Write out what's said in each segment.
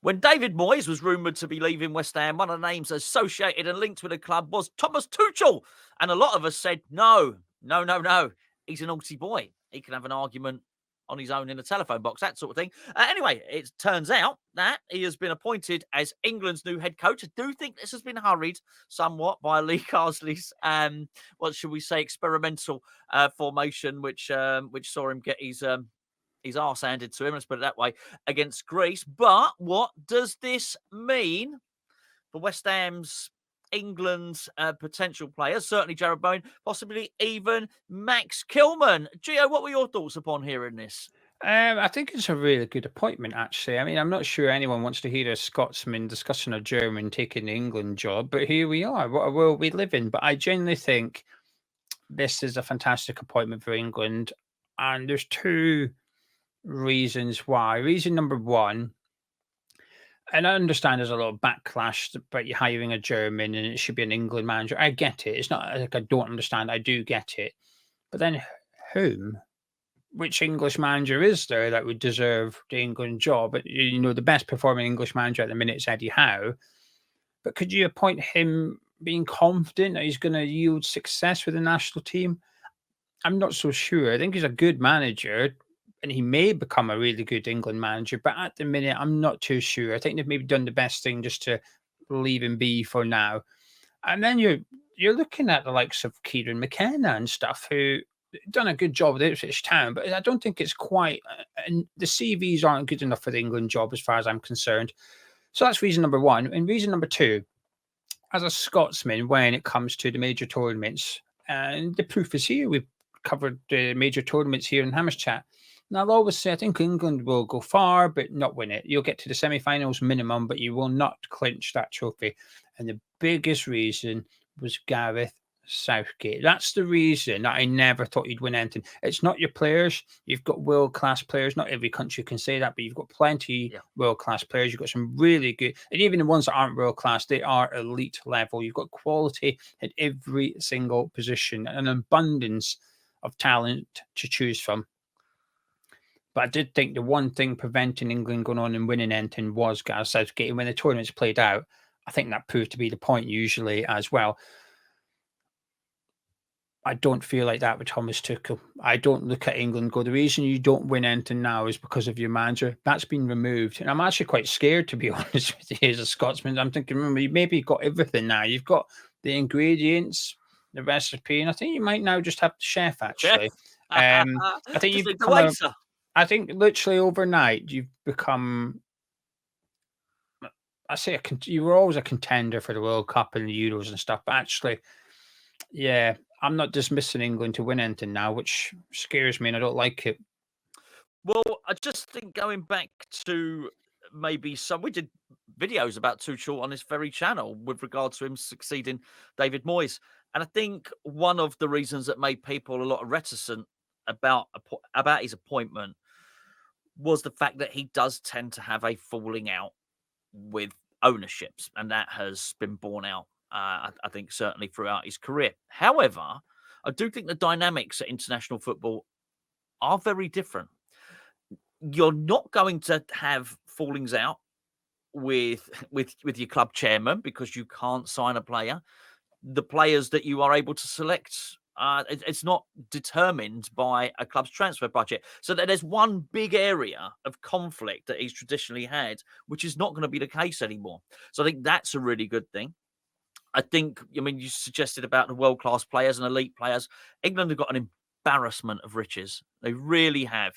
When David Moyes was rumoured to be leaving West Ham, one of the names associated and linked with the club was Thomas Tuchel. And a lot of us said, no. He's a naughty boy. He can have an argument on his own in a telephone box, that sort of thing. Anyway, it turns out that he has been appointed as England's new head coach. I do think this has been hurried somewhat by Lee Carsley's, what should we say, experimental formation, which saw him get his arse handed to him, let's put it that way, against Greece. But what does this mean for West Ham's England's potential players? Certainly Jarrod Bowen, possibly even Max Kilman. Gio, what were your thoughts upon hearing this? I think it's a really good appointment, actually. I mean, I'm not sure anyone wants to hear a Scotsman discussing a German taking the England job, but here we are. What a world we live in. But I genuinely think this is a fantastic appointment for England. And there's two reasons why. Reason number one, and I understand there's a lot of backlash about you hiring a German and it should be an England manager. I get it. It's not like I don't understand. I do get it. But then which English manager is there that would deserve the England job? You know, the best performing English manager at the minute is Eddie Howe. But could you appoint him being confident that he's going to yield success with the national team? I'm not so sure. I think he's a good manager and he may become a really good England manager. But at the minute, I'm not too sure. I think they've maybe done the best thing just to leave him be for now. And then you're looking at the likes of Kieran McKenna and stuff who done a good job with Ipswich Town, but I don't think it's quite, and the CVs aren't good enough for the England job as far as I'm concerned. So that's reason number one. And reason number two, as a Scotsman, when it comes to the major tournaments, and the proof is here, we've covered the major tournaments here in Hammers Chat. And I'll always say, I think England will go far, but not win it. You'll get to the semi-finals minimum, but you will not clinch that trophy. And the biggest reason was Gareth Southgate. That's the reason that I never thought you'd win anything. It's not your players. You've got world-class players. Not every country can say that, but you've got plenty world-class players. You've got some really good, and even the ones that aren't world-class, they are elite level. You've got quality at every single position and an abundance of talent to choose from. But I did think the one thing preventing England going on and winning anything was Gareth Southgate. And when the tournament's played out, I think that proved to be the point usually as well. I don't feel like that with Thomas Tuchel. I don't look at England and go, the reason you don't win anything now is because of your manager. That's been removed. And I'm actually quite scared, to be honest with you, as a Scotsman. I'm thinking, remember, you maybe got everything now. You've got the ingredients, the recipe, and I think you might now just have the chef, actually. I think you've become I think literally overnight you've become, you were always a contender for the World Cup and the Euros and stuff, but actually, yeah, I'm not dismissing England to win anything now, which scares me and I don't like it. Well, I just think going back to maybe we did videos about Tuchel on this very channel with regard to him succeeding David Moyes. And I think one of the reasons that made people a lot of reticent about his appointment was the fact that he does tend to have a falling out with ownerships, and that has been borne out, I think, certainly throughout his career. However, I do think the dynamics at international football are very different. You're not going to have fallings out with your club chairman because you can't sign a player. The players that you are able to select, it's not determined by a club's transfer budget. So there's one big area of conflict that he's traditionally had, which is not going to be the case anymore. So I think that's a really good thing. I think, you suggested about the world-class players and elite players. England have got an embarrassment of riches. They really have.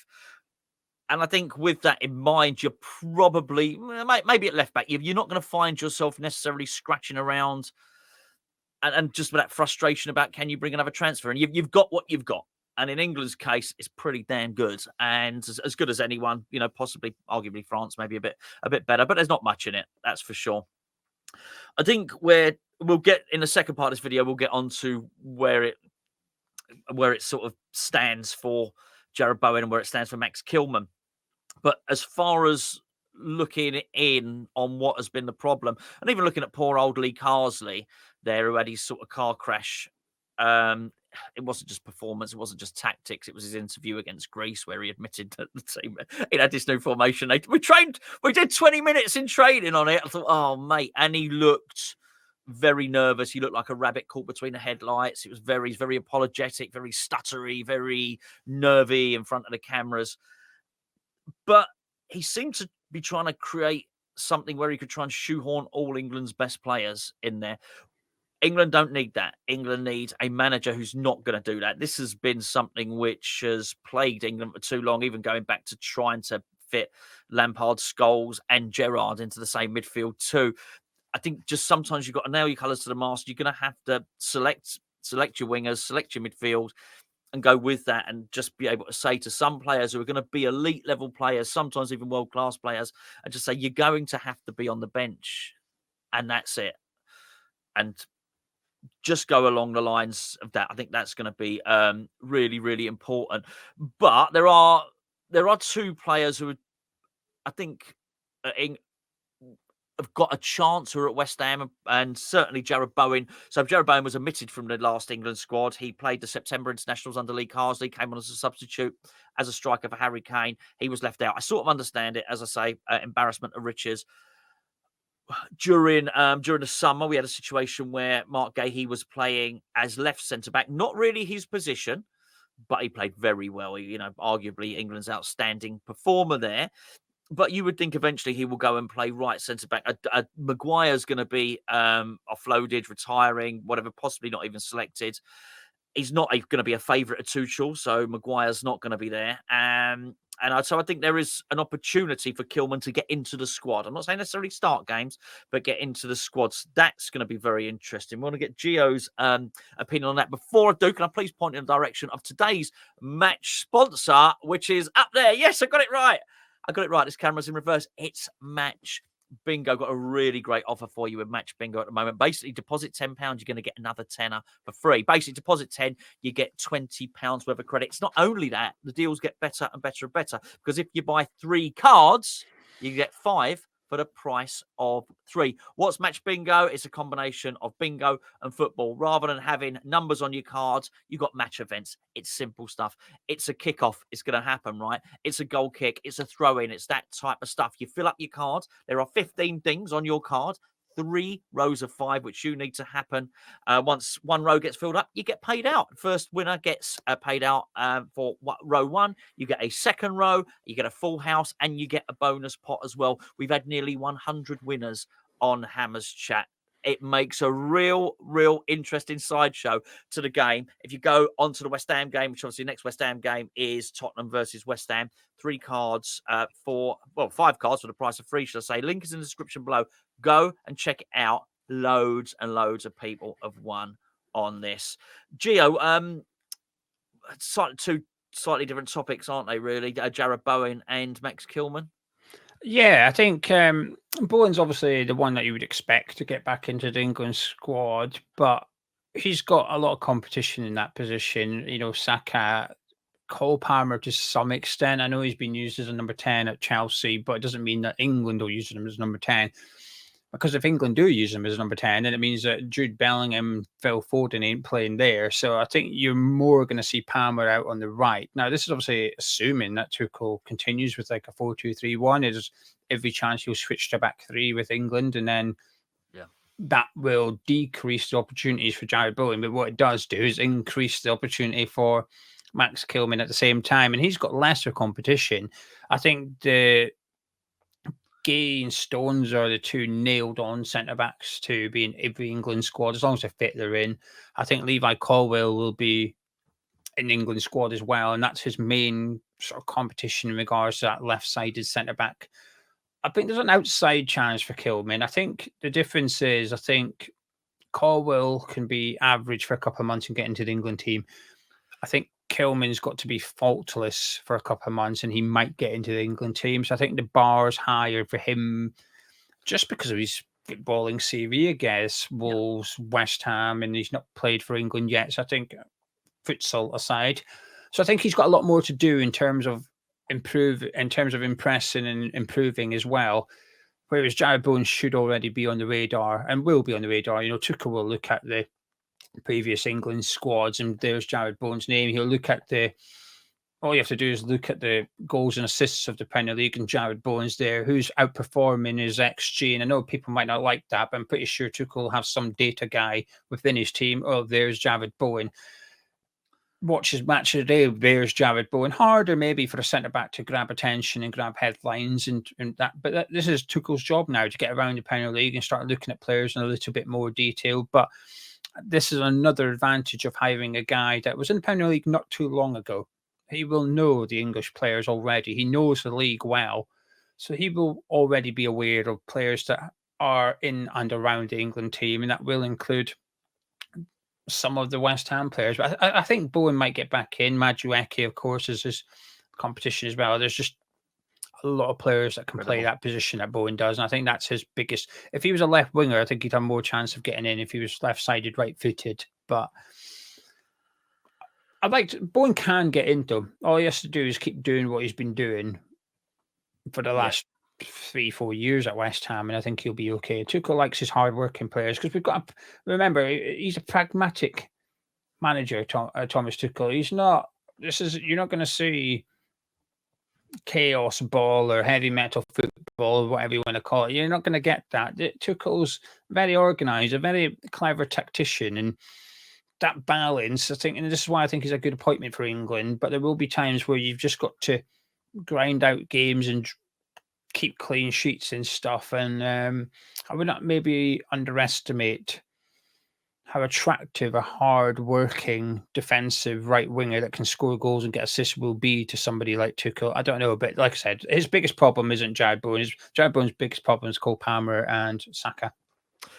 And I think with that in mind, you're probably, maybe at left back, you're not going to find yourself necessarily scratching around and just with that frustration about can you bring another transfer? And you've got what you've got. And in England's case, it's pretty damn good. And as good as anyone, possibly, arguably France, maybe a bit better. But there's not much in it, that's for sure. I think we'll get, in the second part of this video, we'll get on to where it sort of stands for Jarrod Bowen and where it stands for Max Kilman. But as far as looking in on what has been the problem, and even looking at poor old Lee Carsley there, who had his sort of car crash it wasn't just performance, it wasn't just tactics. It was his interview against Greece where he admitted that the team had this new formation. We did 20 minutes in training on it. I thought, oh mate, and he looked very nervous. He looked like a rabbit caught between the headlights. It was very, very apologetic, very stuttery, very nervy in front of the cameras. But he seemed to be trying to create something where he could try and shoehorn all England's best players in there. England don't need that. England needs a manager who's not going to do that. This has been something which has plagued England for too long, even going back to trying to fit Lampard, Scholes and Gerrard into the same midfield too. I think just sometimes you've got to nail your colours to the mast. You're going to have to select your wingers, select your midfield and go with that, and just be able to say to some players who are going to be elite level players, sometimes even world-class players, and just say, you're going to have to be on the bench and that's it. And just go along the lines of that. I think that's going to be really, really important. But there are two players who I think have got a chance who are at West Ham, and certainly Jarrod Bowen. So Jarrod Bowen was omitted from the last England squad. He played the September internationals under Lee Carsley, came on as a substitute as a striker for Harry Kane. He was left out. I sort of understand it, as I say, embarrassment of riches. During the summer, we had a situation where Mark Gahey was playing as left centre-back, not really his position, but he played very well. Arguably England's outstanding performer there. But you would think eventually he will go and play right centre-back. Maguire's going to be offloaded, retiring, whatever, possibly not even selected. He's not going to be a favourite of Tuchel, so Maguire's not going to be there. So I think there is an opportunity for Kilman to get into the squad. I'm not saying necessarily start games, but get into the squads. That's going to be very interesting. We want to get Gio's opinion on that. Before I do, can I please point in the direction of today's match sponsor, which is up there? Yes, I got it right. This camera's in reverse. It's Match Bingo. Got a really great offer for you with Match Bingo at the moment. Basically, deposit £10, you're going to get another tenner for free. Basically, deposit 10, you get £20 worth of credit. It's not only that, the deals get better and better and better, because if you buy 3 cards, you get 5 for the price of 3. What's Match Bingo? It's a combination of bingo and football. Rather than having numbers on your cards, you got match events. It's simple stuff. It's a kickoff. It's going to happen, right? It's a goal kick. It's a throw-in. It's that type of stuff. You fill up your cards. There are 15 things on your card. 3 rows of 5, which you need to happen. Once one row gets filled up, you get paid out. First winner gets paid out for row 1. You get a second row, you get a full house, and you get a bonus pot as well. We've had nearly 100 winners on Hammers Chat. It makes a real interesting sideshow to the game. If you go onto the West Ham game, which obviously the next West Ham game is Tottenham versus West Ham, 5 cards for the price of 3, should I say. Link is in the description below. Go and check it out. Loads and loads of people have won on this. Gio, two slightly different topics, aren't they, really? Jarrod Bowen and Max Kilman. Yeah, I think Bowen's obviously the one that you would expect to get back into the England squad, but he's got a lot of competition in that position. Saka, Cole Palmer to some extent. I know he's been used as a number 10 at Chelsea, but it doesn't mean that England will use him as number 10. Because if England do use him as number 10, then it means that Jude Bellingham, Phil Foden ain't playing there. So I think you're more going to see Palmer out on the right. Now, this is obviously assuming that Tuchel continues with like a 4-2-3-1. There's every chance he'll switch to back 3 with England, and then that will decrease the opportunities for Jarrod Bowen. But what it does do is increase the opportunity for Max Kilman at the same time, and he's got lesser competition. I think the Gay and Stones are the 2 nailed-on centre-backs to be in every England squad, as long as they fit, they're in. I think Levi Colwill will be in the England squad as well, and that's his main sort of competition in regards to that left-sided centre-back. I think there's an outside chance for Kilman. I think the difference is, I think Colwill can be average for a couple of months and get into the England team. I think Kilman's got to be faultless for a couple of months and he might get into the England team. So I think the bar is higher for him just because of his footballing CV, I guess. Wolves, West Ham, and he's not played for England yet. So I think, futsal aside, so I think he's got a lot more to do in terms of impressing and improving as well. Whereas Jarrod Bowen should already be on the radar and will be on the radar. Tuchel will look at the previous England squads, and there's Jarrod Bowen's name. He'll look at all you have to do is look at the goals and assists of the Premier League, and Jarrod Bowen's there, who's outperforming his XG. And I know people might not like that, but I'm pretty sure Tuchel will have some data guy within his team. Oh, there's Jarrod Bowen. Watch his match of the day. There's Jarrod Bowen. Harder maybe for a centre back to grab attention and grab headlines and that. But this is Tuchel's job now, to get around the Premier League and start looking at players in a little bit more detail. But this is another advantage of hiring a guy that was in the Premier League not too long ago. He will know the English players already. He knows the league well. So he will already be aware of players that are in and around the England team, and that will include some of the West Ham players. But I think Bowen might get back in. Madueke, of course, is his competition as well. There's just a lot of players that can play that position that Bowen does. And I think that's his biggest. If he was a left winger, I think he'd have more chance of getting in if he was left-sided, right-footed. But Bowen can get into him. All he has to do is keep doing what he's been doing for the last 3-4 years at West Ham, and I think he'll be okay. Tuchel likes his hard-working players, because we've got to remember, he's a pragmatic manager, Thomas Tuchel. He's not. You're not going to see chaos ball or heavy metal football, or whatever you want to call it. You're not going to get that. Tuchel's very organised, a very clever tactician, and that balance, I think, and this is why I think he's a good appointment for England. But there will be times where you've just got to grind out games and keep clean sheets and stuff. And I would not maybe underestimate how attractive a hard-working defensive right winger that can score goals and get assists will be to somebody like Tuchel. I don't know, but like I said, his biggest problem isn't Jarrod Bowen. Jarrod Bowen's biggest problem is Cole Palmer and Saka.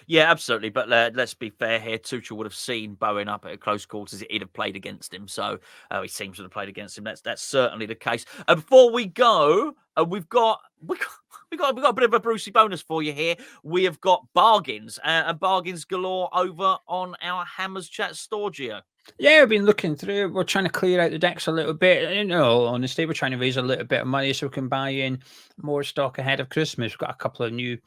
Yeah, absolutely. But let's be fair here. Tuchel would have seen Bowen up at close quarters. He'd have played against him. So he seems to have played against him. That's certainly the case. And before we go, we've got a bit of a Brucey bonus for you here. We have got bargains and bargains galore over on our Hammers Chat store, Gio. Yeah, we've been looking through. We're trying to clear out the decks a little bit. Honestly, we're trying to raise a little bit of money so we can buy in more stock ahead of Christmas. We've got a couple of new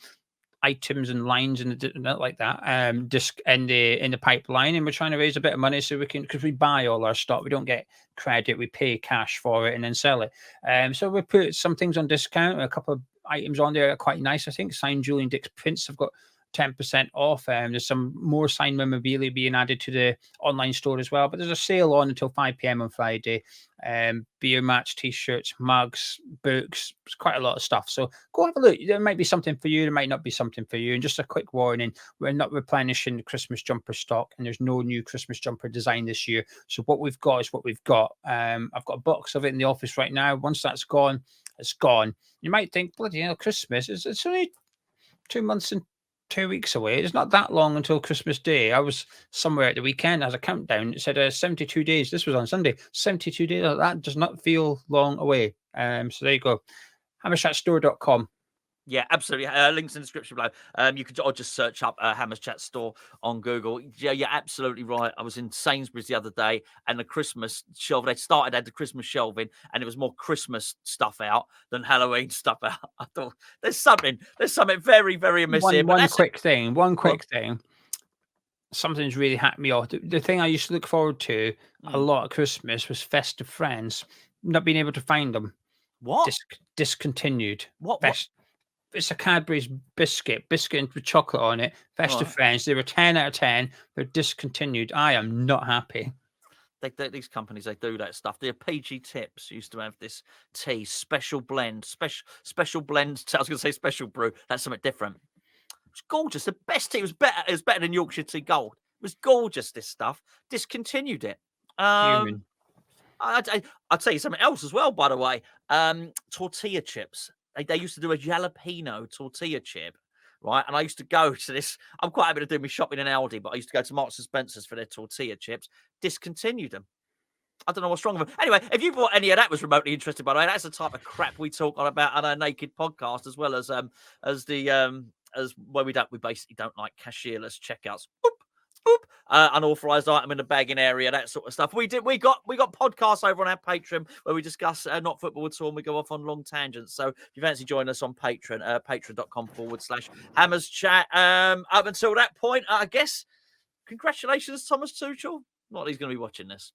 items and lines and like that just in the pipeline, and we're trying to raise a bit of money so we can, because we buy all our stock, we don't get credit, we pay cash for it and then sell it. So we put some things on discount, a couple of items on there are quite nice. I think signed Julian Dick's prints have got 10% off. There's some more signed memorabilia being added to the online store as well, but there's a sale on until 5 p.m. on Friday. Beer match, t-shirts, mugs, books, there's quite a lot of stuff. So go have a look. There might be something for you, there might not be something for you. And just a quick warning, we're not replenishing the Christmas jumper stock, and there's no new Christmas jumper design this year. So what we've got is what we've got. I've got a box of it in the office right now. Once that's gone, it's gone. You might think, bloody hell, Christmas, it's only 2 months and 2 weeks away. It's not that long until Christmas Day. I was somewhere at the weekend as a countdown. It said 72 days. This was on Sunday. 72 days. That does not feel long away. So there you go. hammerchatstore.com. Yeah, absolutely. Links in the description below. You could just search up Hammers Chat Store on Google. Yeah, you're absolutely right. I was in Sainsbury's the other day, and the Christmas shelf, had the Christmas shelving, and it was more Christmas stuff out than Halloween stuff out. I thought there's something very, very amiss here. One quick thing. Something's really hacked me off. The thing I used to look forward to a lot at Christmas was festive friends. Not being able to find them. What? Discontinued. What? It's a Cadbury's biscuit with chocolate on it. Festive Friends. They were 10 out of 10. They're discontinued. I am not happy. These companies, they do that stuff. The PG Tips used to have this tea, special blend. I was going to say special brew. That's something different. It was gorgeous. The best tea. It was better than Yorkshire Tea Gold. It was gorgeous, this stuff. Discontinued it. I'll tell you something else as well, by the way. Tortilla chips. They used to do a jalapeno tortilla chip, right? And I used to go to this. I'm quite happy to do my shopping in Aldi, but I used to go to Marks and Spencer's for their tortilla chips. Discontinued them. I don't know what's wrong with them. Anyway, if you bought any of that was remotely interested, by the way, that's the type of crap we talk on about on our Naked podcast, as well as we basically don't like cashierless checkouts. Boop. Unauthorized item in the bagging area, that sort of stuff. We got podcasts over on our Patreon where we discuss not football at all, and we go off on long tangents. So if you fancy joining us on Patreon, patreon.com/Hammers Chat. Up until that point, I guess congratulations, Thomas Tuchel. Not that he's going to be watching this.